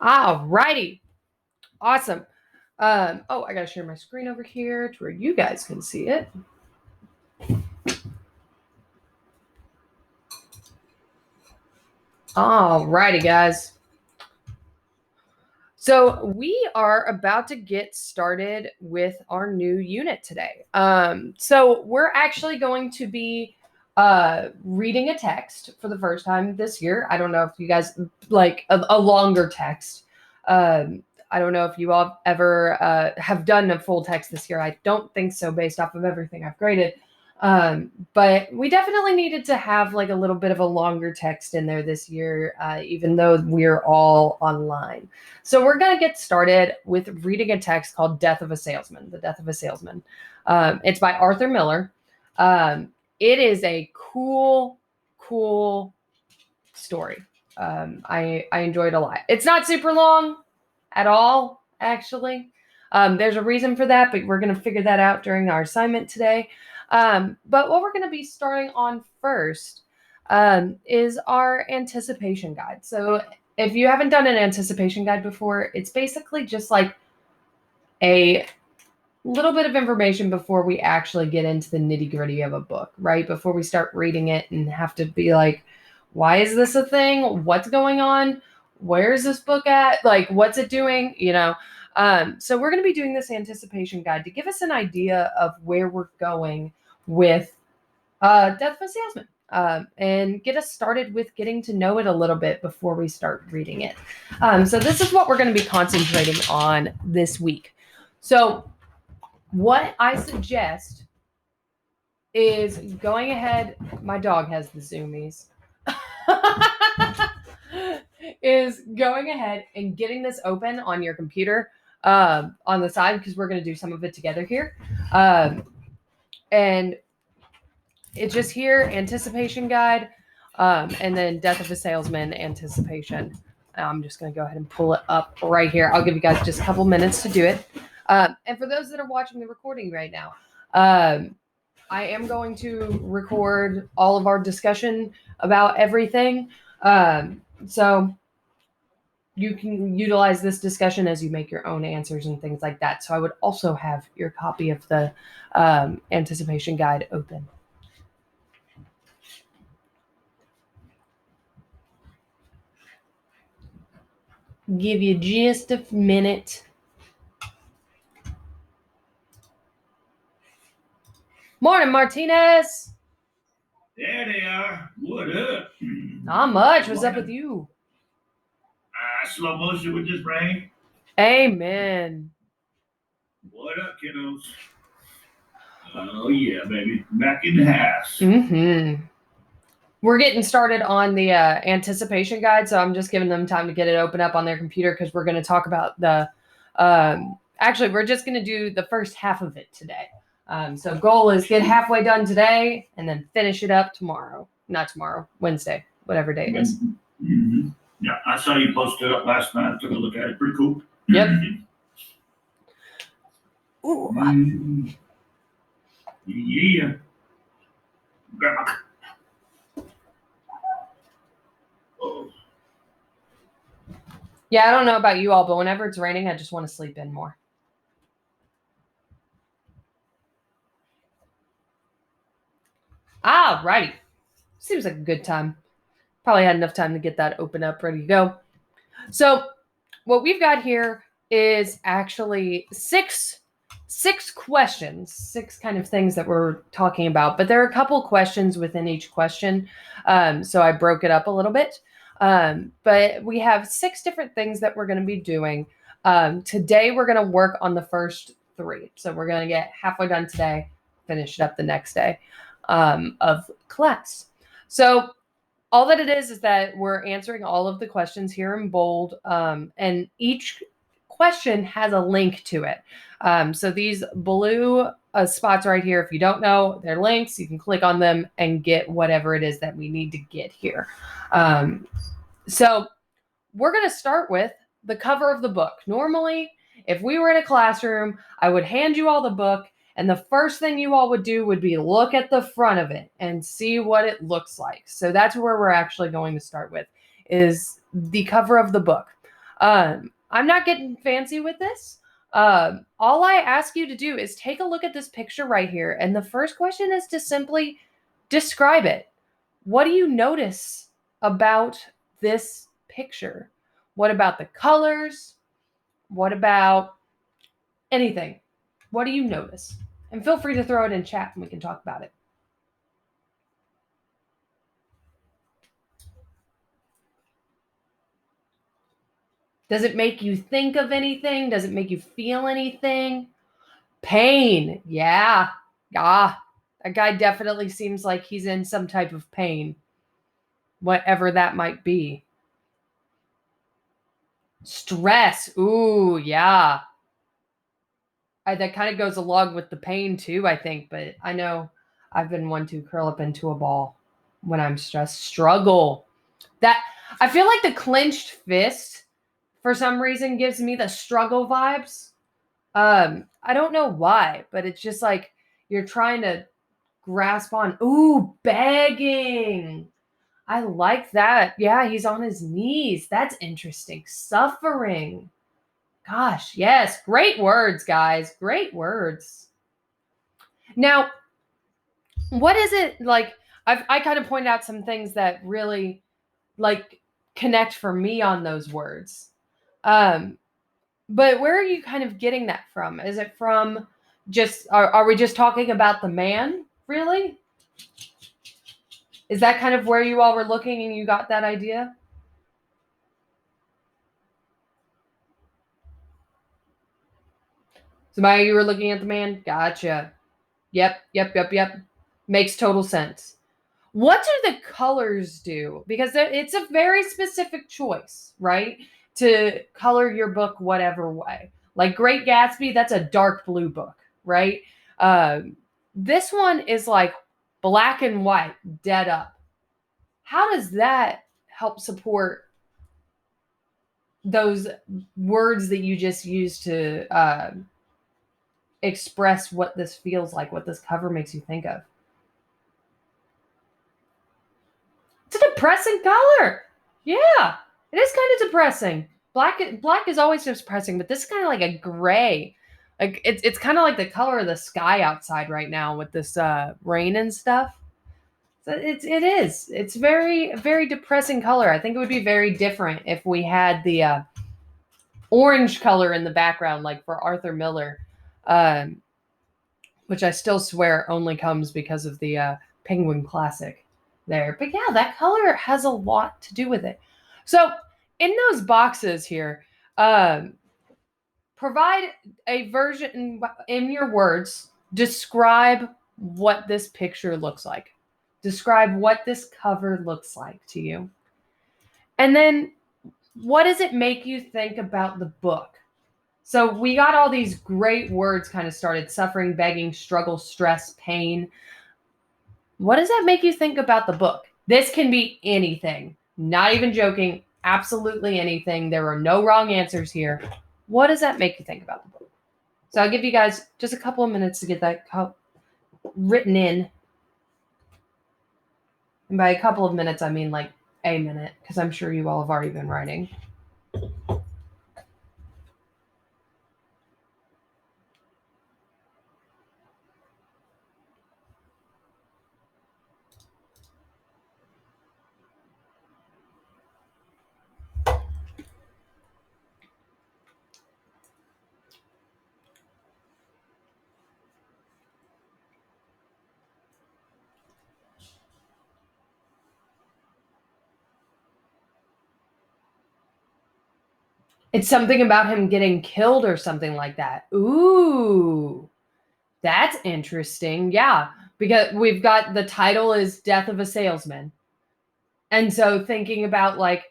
All righty. Awesome. I got to share my screen over here to where you guys can see it. All righty, guys. So we are about to get started with our new unit today. So we're actually going to be reading a text for the first time this year. I don't know if you guys like a longer text. I don't know if you all ever have done a full text this year. I don't think so based off of everything I've graded. But we definitely needed to have like a little bit of a longer text in there this year, even though we're all online. So we're going to get started with reading a text called Death of a Salesman, The Death of a Salesman. It's by Arthur Miller. It is a cool story. I enjoyed it a lot. It's not super long at all, actually. There's a reason for that, but we're going to figure that out during our assignment today. But what we're going to be starting on first is our anticipation guide. So if you haven't done an anticipation guide before, it's basically just like a little bit of information before we actually get into the nitty-gritty of a book, right? Before we start reading it and have to be like, why is this a thing? What's going on? Where is this book at? Like, what's it doing? So we're going to be doing this anticipation guide to give us an idea of where we're going with Death of a Salesman, and get us started with getting to know it a little bit before we start reading it. So this is what we're going to be concentrating on this week. So what I suggest is going ahead. My dog has the zoomies. Is going ahead and getting this open on your computer on the side, because we're going to do some of it together here. And it's just here, anticipation guide, and then Death of a Salesman anticipation. I'm just going to go ahead and pull it up right here. I'll give you guys just a couple minutes to do it. And for those that are watching the recording right now, I am going to record all of our discussion about everything. So you can utilize this discussion as you make your own answers and things like that. So I would also have your copy of the anticipation guide open. Give you just a minute. Morning, Martinez. There they are. What up? Not much. What's up with you? Slow motion with this rain. Amen. What up, kiddos? Oh yeah, baby. Back in the house. We're getting started on the anticipation guide, so I'm just giving them time to get it open up on their computer, because we're going to talk about the actually, we're just going to do the first half of it today. So goal is get halfway done today and then finish it up tomorrow. Not tomorrow, Wednesday, whatever day it is. Mm-hmm. Yeah, I saw you posted up last night. I took a look at it. Pretty cool. Yep. Ooh. Yeah. Grandma. Oh. Yeah, I don't know about you all, but whenever it's raining, I just want to sleep in more. Alrighty. Seems like a good time. Probably had enough time to get that open up, ready to go. So what we've got here is actually six questions, 6 kind of things that we're talking about, but there are a couple questions within each question. So I broke it up a little bit. But we have 6 different things that we're going to be doing. Today, we're going to work on the first 3. So we're going to get halfway done today, finish it up the next day of class. So all that it is that we're answering all of the questions here in bold, and each question has a link to it. So these blue spots right here, if you don't know, they're links. You can click on them and get whatever it is that we need to get here. So we're going to start with the cover of the book. Normally, if we were in a classroom, I would hand you all the book, and the first thing you all would do would be look at the front of it and see what it looks like. So that's where we're actually going to start with, is the cover of the book. I'm not getting fancy with this. All I ask you to do is take a look at this picture right here. And the first question is to simply describe it. What do you notice about this picture? What about the colors? What about anything? What do you notice? And feel free to throw it in chat and we can talk about it. Does it make you think of anything? Does it make you feel anything? Pain. Yeah. Ah, that guy definitely seems like he's in some type of pain, whatever that might be. Stress. Ooh, yeah. That kind of goes along with the pain too, I think. But I know I've been one to curl up into a ball when I'm stressed. Struggle. That I feel like the clenched fist for some reason gives me the struggle vibes. I don't know why, but it's just like you're trying to grasp on. Ooh, begging. I like that. Yeah, he's on his knees. That's interesting. Suffering. Gosh, yes. Great words, guys. Great words. Now, what is it like? I kind of pointed out some things that really like connect for me on those words. But where are you kind of getting that from? Is it from just, are we just talking about the man, really? Is that kind of where you all were looking and you got that idea? So Maya, you were looking at the man? Gotcha. Yep. Makes total sense. What do the colors do? Because it's a very specific choice, right? To color your book whatever way. Like Great Gatsby, that's a dark blue book, right? This one is like black and white, dead up. How does that help support those words that you just used to express what this feels like, what this cover makes you think of? It's a depressing color. Yeah, it is kind of depressing. Black is always depressing, but this is kind of like a gray. Like it's kind of like the color of the sky outside right now with this rain and stuff. So it's very depressing color. I think it would be very different if we had the orange color in the background, like for Arthur Miller, um, which I still swear only comes because of the Penguin Classic there. But yeah, that color has a lot to do with it. So in those boxes here, um, provide a version in your words. Describe what this picture looks like. Describe what this cover looks like to you. And then what does it make you think about the book? So we got all these great words kind of started: suffering, begging, struggle, stress, pain. What does that make you think about the book? This can be anything. Not even joking. Absolutely anything. There are no wrong answers here. What does that make you think about the book? So I'll give you guys just a couple of minutes to get that written in. And by a couple of minutes, I mean like a minute, because I'm sure you all have already been writing. It's something about him getting killed or something like that. Ooh, that's interesting. Yeah, because we've got the title is Death of a Salesman. And so thinking about like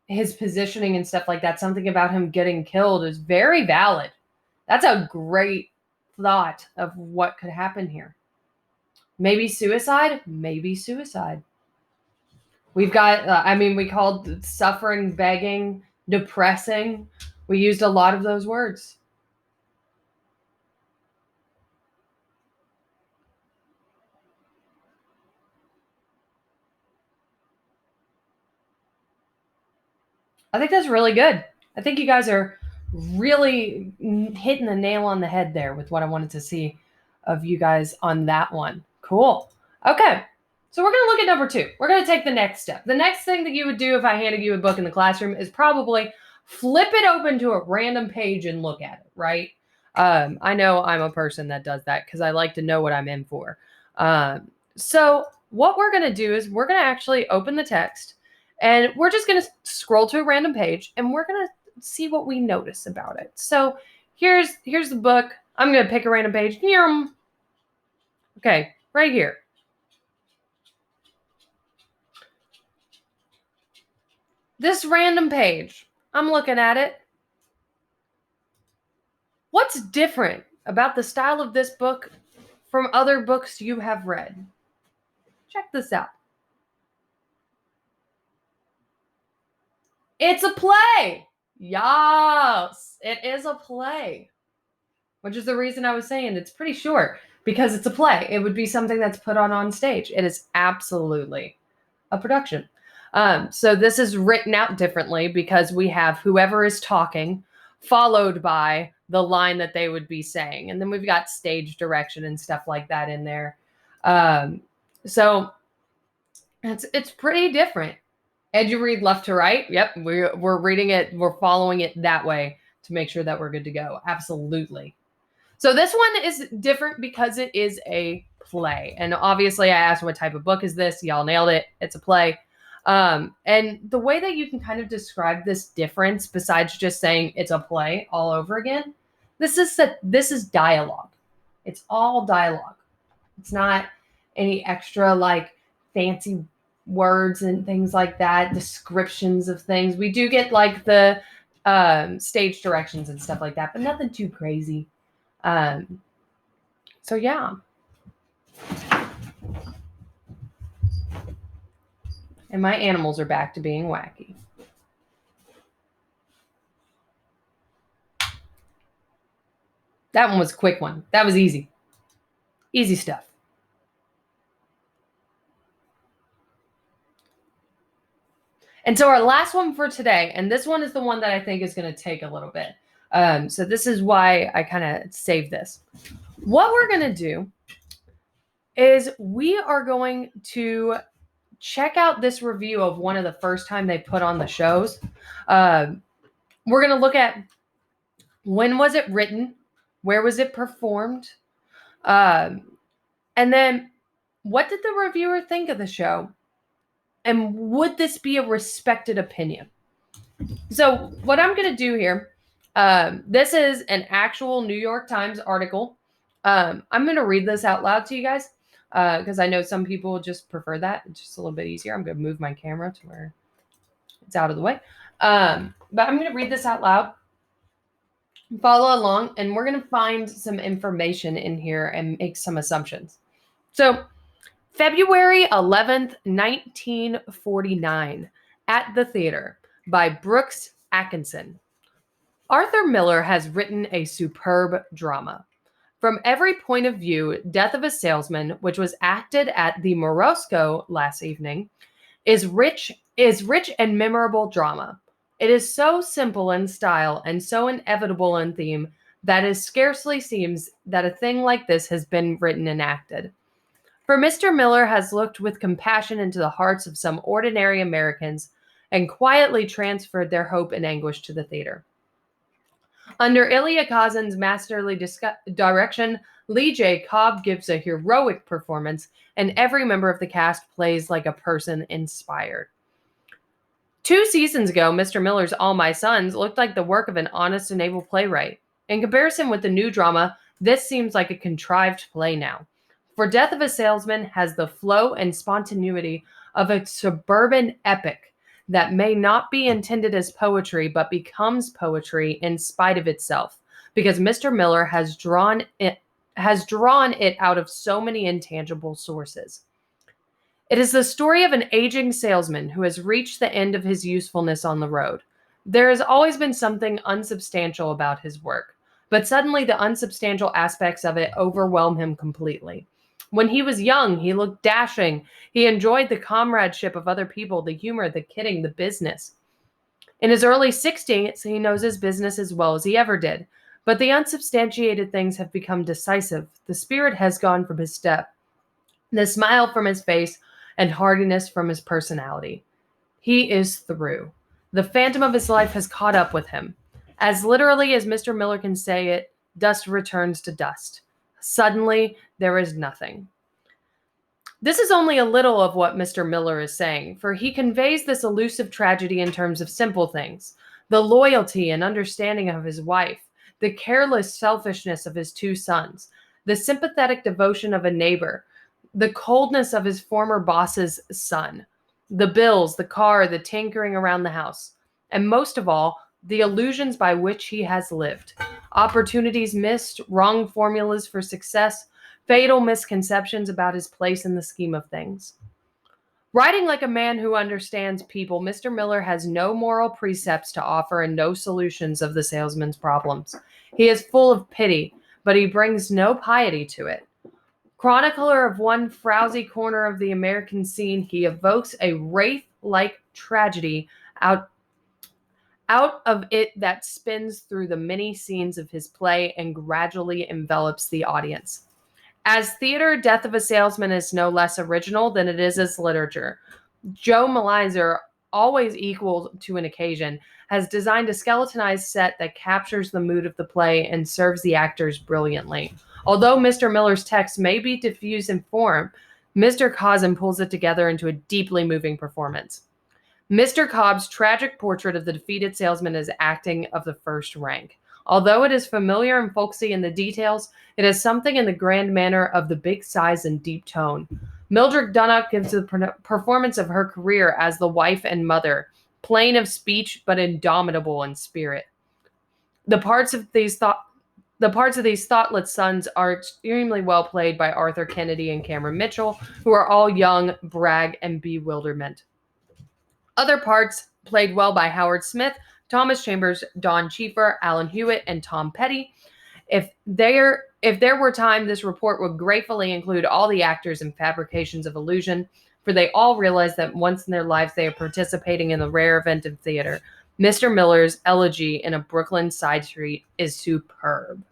his positioning and stuff like that, something about him getting killed is very valid. That's a great thought of what could happen here. Maybe suicide, maybe suicide. We've got, we called suffering, begging, depressing. We used a lot of those words. I think that's really good. I think you guys are really hitting the nail on the head there with what I wanted to see of you guys on that one. Cool. Okay. So we're going to look at number 2. We're going to take the next step. The next thing that you would do if I handed you a book in the classroom is probably flip it open to a random page and look at it, right? I know I'm a person that does that because I like to know what I'm in for. So what we're going to do is we're going to actually open the text and we're just going to scroll to a random page and we're going to see what we notice about it. So here's the book. I'm going to pick a random page. Okay, right here. This random page, I'm looking at it. What's different about the style of this book from other books you have read? Check this out. It's a play. Yes, it is a play. Which is the reason I was saying it's pretty short, because it's a play. It would be something that's put on stage. It is absolutely a production. So this is written out differently because we have whoever is talking followed by the line that they would be saying. And then we've got stage direction and stuff like that in there. So it's pretty different. And you read left to right. Yep, we're reading it. We're following it that way to make sure that we're good to go. Absolutely. So this one is different because it is a play. And obviously I asked what type of book is this? Y'all nailed it. It's a play. And the way that you can kind of describe this difference, besides just saying it's a play all over again, this is dialogue. It's all dialogue. It's not any extra like fancy words and things like that, descriptions of things. We do get like the stage directions and stuff like that, but nothing too crazy. So yeah. And my animals are back to being wacky. That one was a quick one. That was easy. Easy stuff. And so our last one for today, and this one is the one that I think is going to take a little bit. So this is why I kind of saved this. What we're going to do is we are going to check out this review of one of the first time they put on the shows. We're going to look at when was it written, where was it performed, and then what did the reviewer think of the show, and would this be a respected opinion? So what I'm going to do here, this is an actual New York Times article. I'm going to read this out loud to you guys because I know some people just prefer that. It's just a little bit easier. I'm going to move my camera to where it's out of the way. But I'm going to read this out loud. Follow along, and we're going to find some information in here and make some assumptions. So, February 11th, 1949, at the theater by Brooks Atkinson. Arthur Miller has written a superb drama. From every point of view, Death of a Salesman, which was acted at the Morosco last evening, is rich and memorable drama. It is so simple in style and so inevitable in theme that it scarcely seems that a thing like this has been written and acted. For Mr. Miller has looked with compassion into the hearts of some ordinary Americans and quietly transferred their hope and anguish to the theater. Under Elia Kazan's masterly direction, Lee J. Cobb gives a heroic performance, and every member of the cast plays like a person inspired. 2 seasons ago, Mr. Miller's All My Sons looked like the work of an honest and able playwright. In comparison with the new drama, this seems like a contrived play now. For Death of a Salesman has the flow and spontaneity of a suburban epic that may not be intended as poetry, but becomes poetry in spite of itself, because Mr. Miller has drawn it out of so many intangible sources. It is the story of an aging salesman who has reached the end of his usefulness on the road. There has always been something unsubstantial about his work, but suddenly the unsubstantial aspects of it overwhelm him completely. When he was young, he looked dashing. He enjoyed the comradeship of other people, the humor, the kidding, the business. In his early 60s, he knows his business as well as he ever did, but the unsubstantiated things have become decisive. The spirit has gone from his step, the smile from his face, and hardiness from his personality. He is through. The phantom of his life has caught up with him. As literally as Mr. Miller can say it, dust returns to dust. Suddenly, there is nothing. This is only a little of what Mr. Miller is saying, for he conveys this elusive tragedy in terms of simple things: the loyalty and understanding of his wife, the careless selfishness of his two sons, the sympathetic devotion of a neighbor, the coldness of his former boss's son, the bills, the car, the tinkering around the house, and most of all, the illusions by which he has lived. Opportunities missed, wrong formulas for success, fatal misconceptions about his place in the scheme of things. Writing like a man who understands people, Mr. Miller has no moral precepts to offer and no solutions of the salesman's problems. He is full of pity, but he brings no piety to it. Chronicler of one frowsy corner of the American scene, he evokes a wraith-like tragedy out of it that spins through the many scenes of his play and gradually envelops the audience. As theater, Death of a Salesman is no less original than it is as literature. Joe Malizer, always equal to an occasion, has designed a skeletonized set that captures the mood of the play and serves the actors brilliantly. Although Mr. Miller's text may be diffuse in form, Mr. Cousin pulls it together into a deeply moving performance. Mr. Cobb's tragic portrait of the defeated salesman is acting of the first rank. Although it is familiar and folksy in the details, it has something in the grand manner of the big size and deep tone. Mildred Dunnock gives the performance of her career as the wife and mother, plain of speech but indomitable in spirit. The parts of these thoughtless sons are extremely well played by Arthur Kennedy and Cameron Mitchell, who are all young, brag, and bewilderment. Other parts played well by Howard Smith, Thomas Chambers, Don Cheever, Alan Hewitt, and Tom Petty. If there were time, this report would gratefully include all the actors and fabrications of illusion, for they all realize that once in their lives they are participating in the rare event of theater. Mr. Miller's Elegy in a Brooklyn Side Street is superb.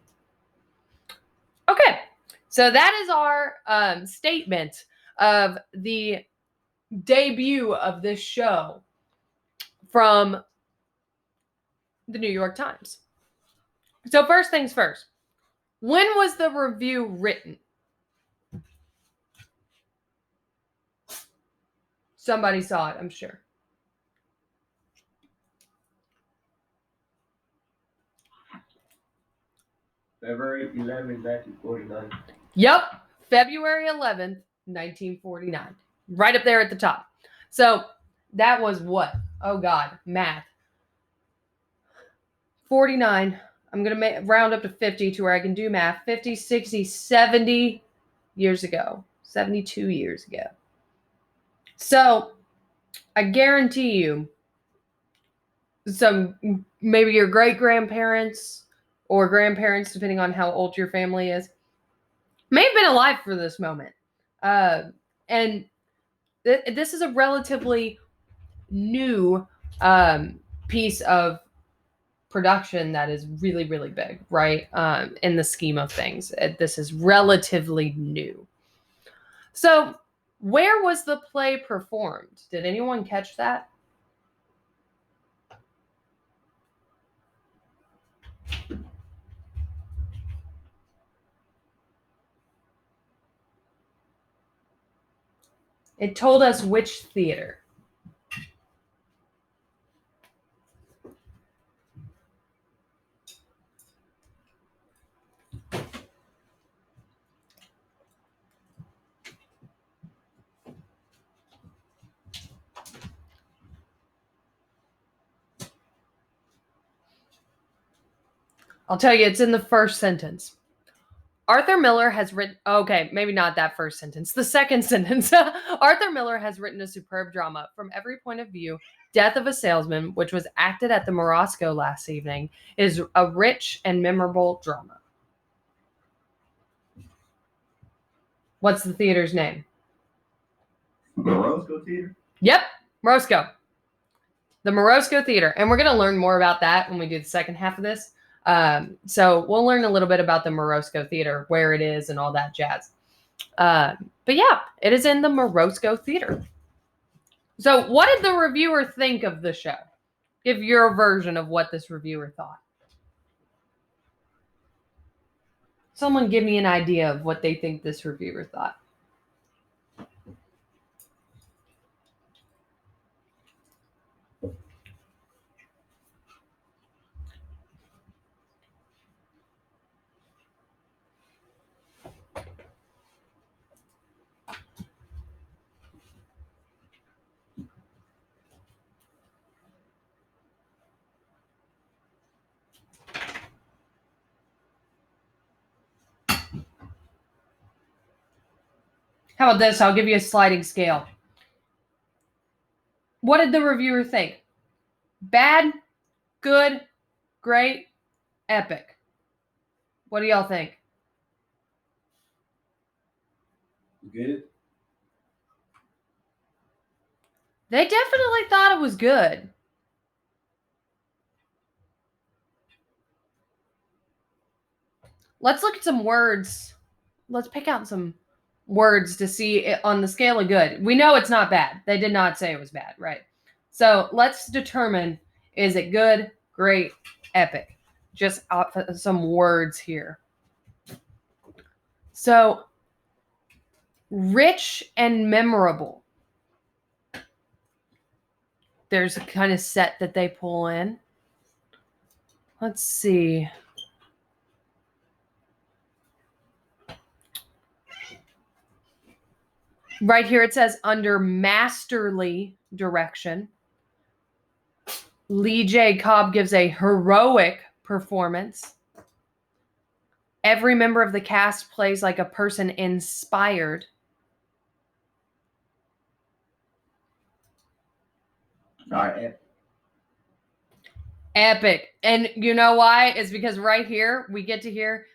Okay, so that is our statement of the debut of this show from the New York Times. So first things first, when was the review written? Somebody saw it, I'm sure. February 11th, 1949. Yep, February 11th, 1949. Right up there at the top. So that was what? Oh God, math. 49. I'm going to round up to 50 to where I can do math. 50, 60, 70 years ago. 72 years ago. So I guarantee you, maybe your great-grandparents or grandparents, depending on how old your family is, may have been alive for this moment. And this is a relatively new piece of production that is really, really big, right? In the scheme of things. This is relatively new. So, where was the play performed? Did anyone catch that? It told us which theater. I'll tell you, it's in the first sentence. Arthur Miller has written, okay, maybe not that first sentence, the second sentence. Arthur Miller has written a superb drama. From every point of view, Death of a Salesman, which was acted at the Morosco last evening, is a rich and memorable drama. What's the theater's name? Morosco Theater? Yep, Morosco. The Morosco Theater. And we're going to learn more about that when we do the second half of this. So we'll learn a little bit about the Morosco Theater, where it is and all that jazz. But yeah, it is in the Morosco Theater. So what did the reviewer think of the show? Give your version of what this reviewer thought. Someone give me an idea of what they think this reviewer thought. How about this? I'll give you a sliding scale. What did the reviewer think? Bad, good, great, epic. What do y'all think? Good. They definitely thought it was good. Let's look at some words. Let's pick out some words to see it on the scale of good. We know it's not bad. They did not say it was bad, right? So let's determine, is it good, great, epic? Just some words here. So, rich and memorable. There's a kind of set that they pull in. Let's see. Right here it says under masterly direction. Lee J. Cobb gives a heroic performance. Every member of the cast plays like a person inspired. Sorry. Epic. And you know why? It's because right here we get to hear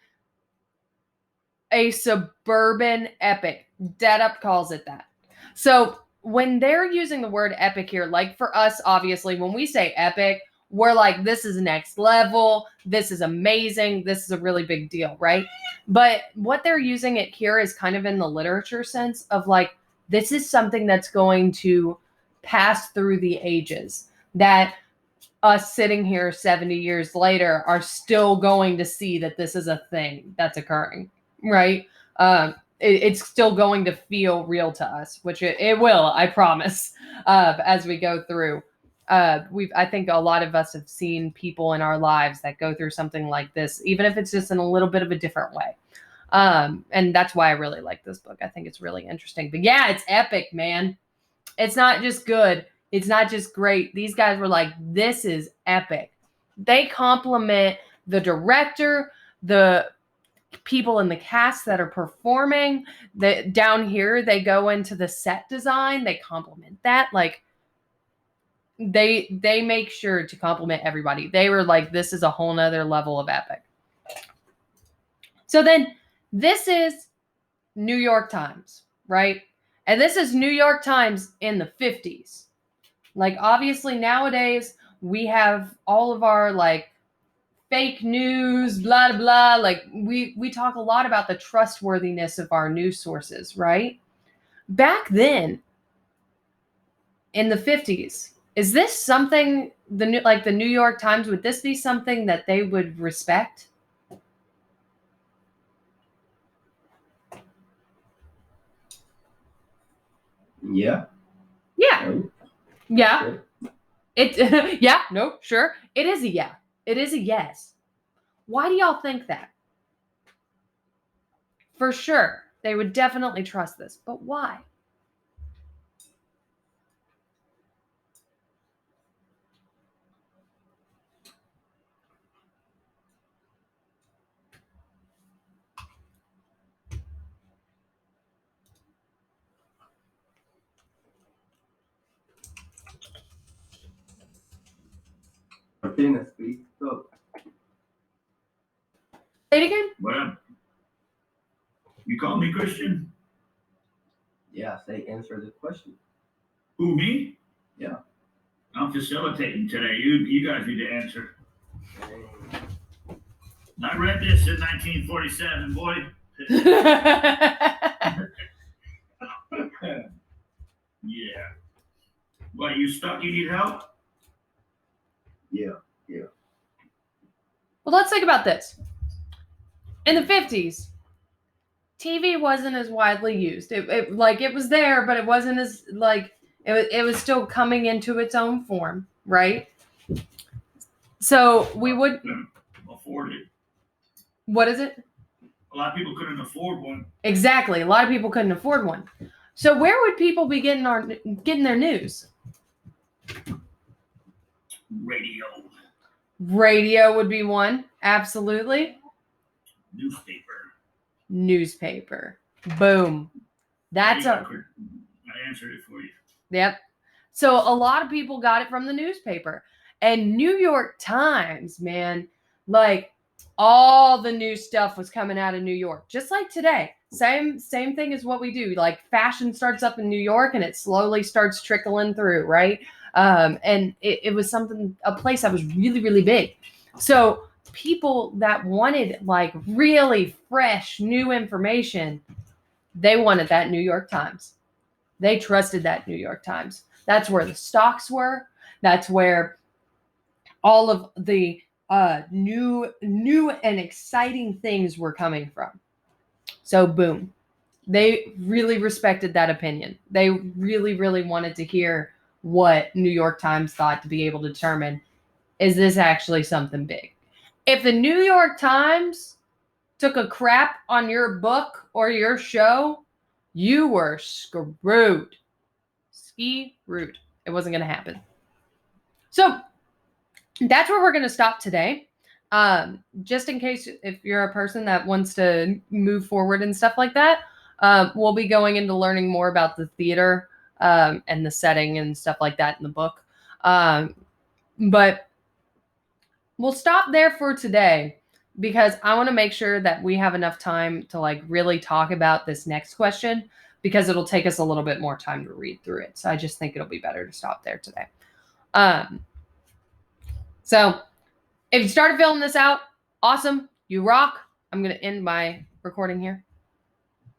a suburban epic. Dead Up calls it that. So when they're using the word epic here, like for us, obviously, when we say epic, we're like, this is next level. This is amazing. This is a really big deal, right? But what they're using it here is kind of in the literature sense of like, this is something that's going to pass through the ages, that us sitting here 70 years later are still going to see that this is a thing that's occurring, right? It's still going to feel real to us, which it will, I promise, as we go through. I think a lot of us have seen people in our lives that go through something like this, even if it's just in a little bit of a different way. And that's why I really like this book. I think it's really interesting. But yeah, it's epic, man. It's not just good. It's not just great. These guys were like, this is epic. They compliment the director, the people in the cast that are performing. Down here, they go into the set design. They compliment that. Like, they make sure to compliment everybody. They were like, this is a whole nother level of epic. So then this is New York Times, right? And this is New York Times in the 50s. Like, obviously nowadays we have all of our like fake news, blah, blah, blah. Like we talk a lot about the trustworthiness of our news sources, right? Back then in the 50s, is this something the New York Times, would this be something that they would respect? Yeah. Yeah. No. Yeah. Sure. It yeah, no, sure. It is a yeah. It is a yes. Why do y'all think that? For sure. They would definitely trust this. But why? Martinez, please. So, Say it again? Well, you call me Christian? yeah, say answer the question. Who, me? Yeah. I'm facilitating today. You guys need to answer. I read this in 1947, boy. Yeah. What, you stuck? You need help? Yeah. Well, let's think about this. In the 50s, TV wasn't as widely used. It was there, but it wasn't as it was still coming into its own form, right? So we would afford it. What is it? A lot of people couldn't afford one. Exactly. A lot of people couldn't afford one. So where would people be getting their news? Radio. Radio would be one. Absolutely. Newspaper. Boom. I answered it for you. Yep. So a lot of people got it from the newspaper. And New York Times, man, like all the new stuff was coming out of New York, just like today. Same thing as what we do. Like fashion starts up in New York and it slowly starts trickling through, right? And it was a place that was really, really big. So people that wanted like really fresh, new information, they wanted that New York Times. They trusted that New York Times. That's where the stocks were. That's where all of the new and exciting things were coming from. So boom, they really respected that opinion. They really, really wanted to hear what New York Times thought to be able to determine, is this actually something big? If the New York Times took a crap on your book or your show, you were screwed. Screwed. It wasn't going to happen. So that's where we're going to stop today. Just in case if you're a person that wants to move forward and stuff like that, we'll be going into learning more about the theater and the setting and stuff like that in the book. But we'll stop there for today because I want to make sure that we have enough time to like really talk about this next question because it'll take us a little bit more time to read through it. So I just think it'll be better to stop there today. So if you started filling this out, awesome. You rock. I'm going to end my recording here.